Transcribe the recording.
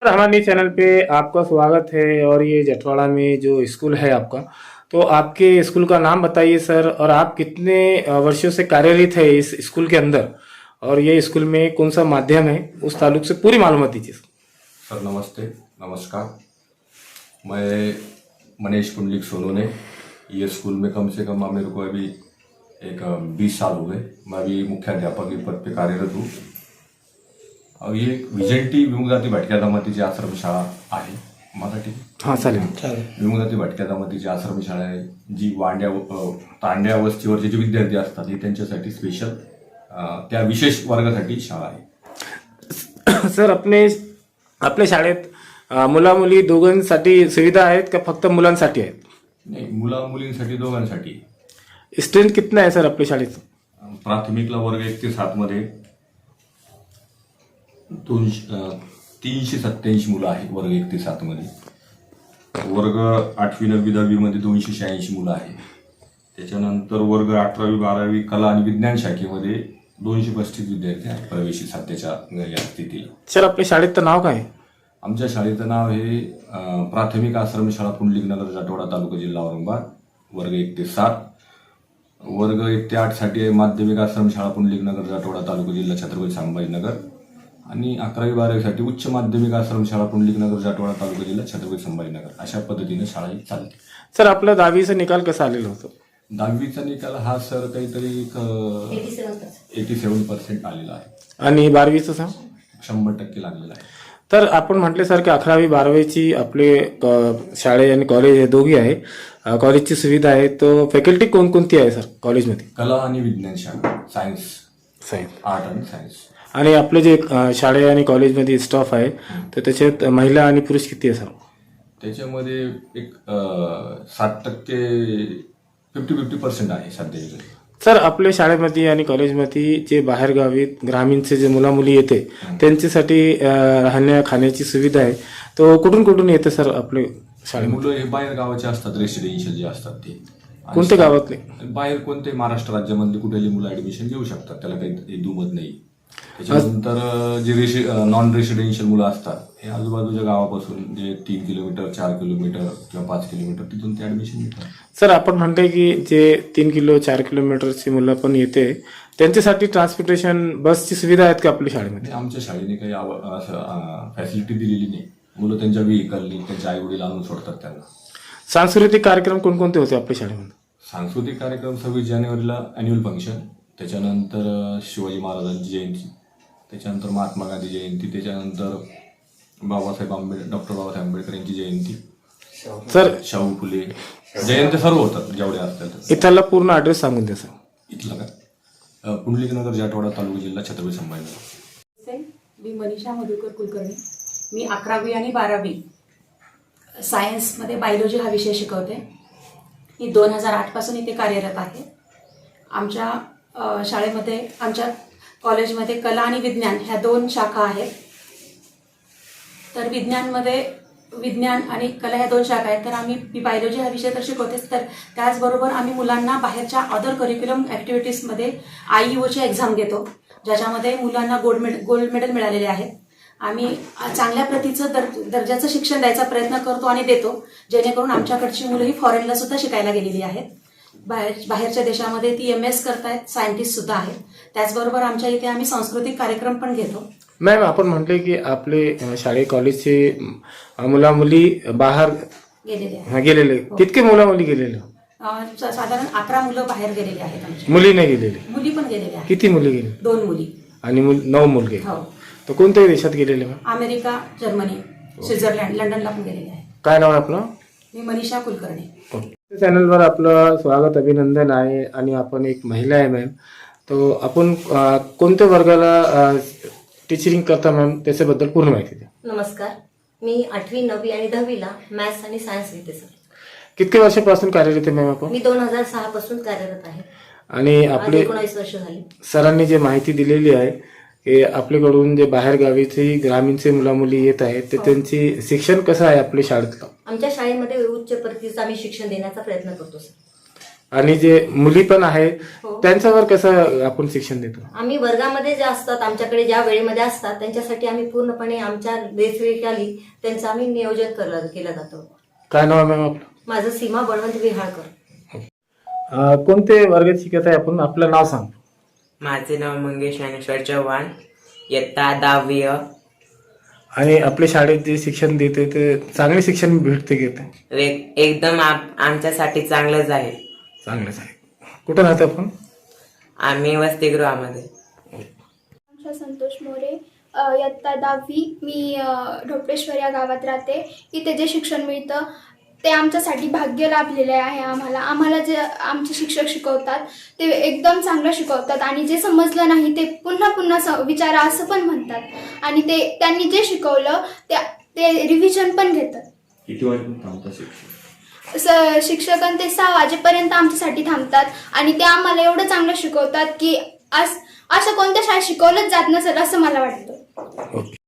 हमारे चैनल पे आपका स्वागत है। और ये जटवाड़ा में जो स्कूल है आपका, तो आपके स्कूल का नाम बताइए सर, और आप कितने वर्षों से कार्यरत है इस स्कूल के अंदर, और ये स्कूल में कौन सा माध्यम है उस ताल्लुक से पूरी मालूमात दीजिए। सर नमस्ते, नमस्कार। मैं मनीष पुंडलिक सोनू ने ये स्कूल में कम से कम मेरे को अभी 20 साल हो गए। मैं अभी मुख्याध्यापक के पद पे कार्यरत हूँ। और ये विजंटी विमुक्ताती भटक्या जमातीची आश्रमशाळा आहे। मराठी हाँ चालेल। विमुक्ताती भटक्या जमातीची आश्रमशाळा आहे, जी तांड्या वस्तीवरचे जे विद्यार्थी असतात हे त्यांच्यासाठी स्पेशल त्या विशेष वर्गासाठी शाळा आहे। सर आपल्या शाळेत मुला मुली दोघांसाठी सुविधा आहेत का फक्त मुलांसाठी आहेत? नाही, मुला मुलींसाठी दोघांसाठी। स्ट्रेंथ कितना आहे सर आपल्या शाळेत? प्राथमिकला वर्ग 1 ते 7 मध्ये 387 मुलं आहेत वर्ग 1 ते 7 मध्ये। वर्ग 8वी 9वी 10वी मध्ये 286 मुलं आहेत। त्याच्यानंतर वर्ग 11वी 12वी कला आणि विज्ञान शाखेमध्ये 235 विद्यार्थी आहेत प्रवेशी सध्याच्या या स्थितीला। सर आपल्या शाळेचं नाव काय? आमच्या शाळेचं नाव हे प्राथमिक आश्रमशाळा पुंडलिक नगर जाटवाडा तालुका जिल्हा औरंगाबाद। वर्ग 1 ते 7, वर्ग 1 ते 8 साठी माध्यमिक आश्रमशाळा पुंडलिक नगर जाटवाडा तालुका जिल्हा छत्रपती संभाजीनगर, आणि 11वी 12वी साठी उच्च माध्यमिक आश्रमशाळा पुंडलिक नगर जाटवाडा तालुका जिल्हा छत्रपती संभाजीनगर। अशा पद्धतीने शाळा ही चालते। सर आपला 10वीचा निकाल कसा आलेला होता? 10वीचा निकाल हा सर काहीतरी 87% आलेला आहे, आणि 12वीचा सर 100% लागलेला आहे। तर आपण म्हटले सर की 11वी 12वीची आपले शाळे आणि कॉलेज हे दोघी आहे, कॉलेजची सुविधा आहे, तो फॅकल्टी कोणकोणती आहे सर कॉलेजमध्ये? कला आणि विज्ञान शाखा, सायन्स, आर्ट आणि सायन्स। आणि आपले जे शाळे आणि कॉलेजमध्ये स्टाफ आहे तर त्याच्यात महिला आणि पुरुष किती आहे सर? त्याच्यामध्ये एक 7% 50-50% आहे सध्या। सर आपल्या शाळेमध्ये आणि कॉलेजमध्ये जे बाहेरगावी ग्रामीणचे जे मुला मुली येते त्यांच्यासाठी राहण्या खाण्याची सुविधा आहे, तो कुठून कुठून येते सर आपले शाळेमध्ये? मुलं हे बाहेर गावाचे असतात, रेसिडेन्शियल जे असतात ते। कोणत्या गावातले? बाहेर कोणते महाराष्ट्र राज्यामधले कुठेही मुलं ऍडमिशन घेऊ शकतात, त्याला काही दुमत नाही। त्याच्यानंतर जे नॉन रेसिडेन्शियल मुलं असतात हे आजूबाजूच्या गावापासून जे 3 किलोमीटर 4 किलोमीटर किंवा 5 किलोमीटर तिथून ते ऍडमिशन घेतात। सर आपण म्हणतोय की जे 3 किलो 4 किलोमीटरची मुलं पण येते त्यांच्यासाठी ट्रान्सपोर्टेशन बसची सुविधा आहेत का आपल्या शाळेमध्ये? आमच्या शाळेने काही असं फॅसिलिटी दिलेली नाही। मुलं त्यांच्या व्हेकलनी त्यांच्या आई वडील आणून सोडतात त्यांना। सांस्कृतिक कार्यक्रम कोणकोणते होते आपल्या शाळेमध्ये? सांस्कृतिक कार्यक्रम 26 जानेवारीला अॅन्युअल फंक्शन, त्याच्यानंतर शिवाजी महाराजांची जयंती, त्याच्यानंतर महात्मा गांधी जयंती, त्याच्यानंतर डॉक्टर बाबासाहेब आंबेडकर यांची जयंती, सर शाहू फुले जयंती सर्व होतात जेवढे असतात। इथला पूर्ण ऍड्रेस सांगून द्या सर। इथला का पुंडलिक नगर जाटवाडा तालुका जिल्हा छत्रपती संभाजीनगर। मी मनीषा मधुकर कुलकर्णी। मी 11वी आणि 12वी सायन्समध्ये बायोलॉजी हा विषय शिकवते। मी 2008 पासून इथे कार्यरत आहे। आमच्या शाळेमध्ये, आमच्या कॉलेजमध्ये कला आणि विज्ञान ह्या 2 शाखा आहेत। तर विज्ञान आणि कला ह्या 2 शाखा आहेत। तर मी बायोलॉजी हा विषय तर शिकवतेच, तर त्याचबरोबर आम्ही मुलांना बाहेरच्या अदर करिक्युलम ॲक्टिव्हिटीजमध्ये IEOची एक्झाम घेतो, ज्याच्यामध्ये मुलांना गोल्ड मेडल मिळालेले आहेत। आम्ही चांगल्या प्रतीचं दर्जाचं शिक्षण द्यायचा प्रयत्न करतो आणि देतो, जेणेकरून आमच्याकडची मुलं ही फॉरेनला सुद्धा शिकायला गेलेली आहेत। बाहेरच्या देशामध्ये ती MS करतायत, सायंटिस्ट सुद्धा आहेत। त्याचबरोबर आमच्या इथे आम्ही सांस्कृतिक कार्यक्रम पण घेतो। मॅम आपण म्हटले की आपले शाळे कॉलेजचे मुला मुली बाहेर गेलेले कितके मुला मुली गेलेले? साधारण 11 मुलं बाहेर गेलेली आहेत आमची। मुली नाही गेलेले? मुली पण गेलेल्या आहेत। किती मुली गेले? 2 मुली आणि 9 मुलगे। हो। तर कोणत्या देशात गेलेले? अमेरिका, जर्मनी, स्वित्झर्लंड, लंडनला पण गेलेले आहेत। काय नाव आहे आपलं? मी मनीषा कुलकर्णी। चॅनलवर आपलं स्वागत, अभिनंदन आहे। आणि आपण एक महिला आहे मॅम, तो आपण कोणत्या वर्गाला टीचिंग करता मॅम, त्याच्याबद्दल पूर्ण माहिती द्या। नमस्कार, मी 8वी 9वी आणि 10वीला मॅथ्स आणि सायन्स घेते सर। किती वर्षापासून कार्यरत आहे मॅम आपण? मी 2006 पासून कार्यरत आहे आणि आपले 19 वर्ष झाली। सरांनी जे माहिती दिलेली आहे की आपल्याकडून जे बाहेर गावीचे ग्रामीणचे मुला मुली येत आहेत, ते त्यांची शिक्षण कसं आहे आपल्या शाळेतलं? आमच्या शाळेमध्ये उच्च प्रतीचं आम्ही शिक्षण देण्याचा प्रयत्न करतो सर। आणि जे मुली पण आहे हो. त्यांच्यावर कसं आपण शिक्षण देतो? आम्ही वर्गामध्ये जे असतात आमच्याकडे ज्या वेळेमध्ये असतात त्यांच्यासाठी आम्ही पूर्णपणे आमच्या देखरेखीखाली त्यांचं आम्ही नियोजन केलं जातं. काय नाव आहे मॅम आपलं? माझं सीमा बळवंत विहाळकर. कोणते वर्गात शिकत आहे आपण? आपलं नाव सांग. माझे नाव मंगेश ज्ञानेश्वर चव्हाण, इयत्ता 10वी अ. आणि आपल्या शाळेत जे शिक्षण देते ते चांगले शिक्षण भेटते घेते? एकदम आमच्यासाठी चांगलंच आहे. चांगलंच आहे. कुठं राहते आपण? आम्ही वसतिगृहामध्ये. आमचा संतोष मोरे, इयत्ता 10वी. मी ढोपेश्वर या गावात राहते. इथे जे शिक्षण मिळतं ते आमच्यासाठी भाग्य लाभलेले आहे. आम्हाला जे आमचे शिक्षक शिकवतात ते एकदम चांगलं शिकवतात आणि जे समजलं नाही ते पुन्हा पुन्हा विचारा असं पण म्हणतात आणि ते त्यांनी जे शिकवलं ते रिव्हिजन पण घेतात. किती वाजेपर्यंत थांबता शिक्षक? शिक्षक ते 6 वाजेपर्यंत आमच्यासाठी थांबतात आणि ते आम्हाला एवढं चांगलं शिकवतात की असं कोणत्या शाळेत शिकवलंच जात नसेल असं मला वाटतं. ओके.